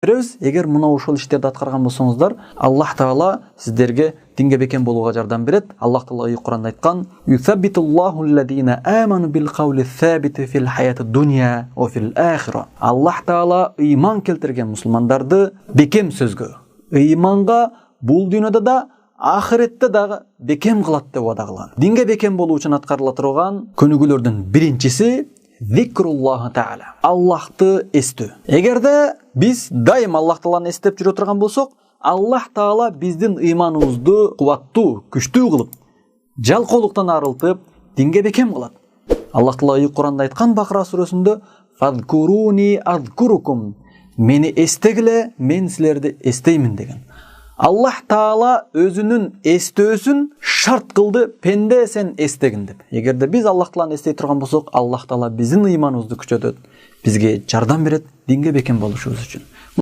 беребиз. Эгер мына ошол иштерди аткарган болсоңуздар, Аллах Таала сиздерге динге бекен болууга жардам берет. Аллах Таала Кур'анда айткан: "Юсаббитуллаху аллазина аману бил каули сабити фил хаяти дунья ва фил ахира." Аллах Таала ыйман келтирген мусулмандарды бекем сөзгө, ыйманга бул дүйнөдө да, ахиретте дагы бекем кылат деп вада кылган. Динге бекем болуу үчүн аткарыла турган көнүгүүлөрдүн биринчиси зикруллахи таала. Аллахты эстөө. Эгерде биз дайым Аллах Тааланы эстеп жүрө турган болсок, Аллах Таала биздин ыйманыбызды кубаттуу, күчтүү кылып, жалкоолуктан арылтып, динге бекем кылат. Аллах Таала Кур'анда айткан Бакара сүрөсүндө: "Фазкуруни азкурукум." Мени эстегиле, мен силерди эстеймин деген. Аллах Таала өзүнүн эстөөсүн шарт кылды, пенде сен эстегин деп. Эгерде биз Аллах Тааланы эстей турган болсок, Аллах Таала биздин ыйманыбызды күчөтөт, бизге жардам берет динге бекем болушубуз үчүн.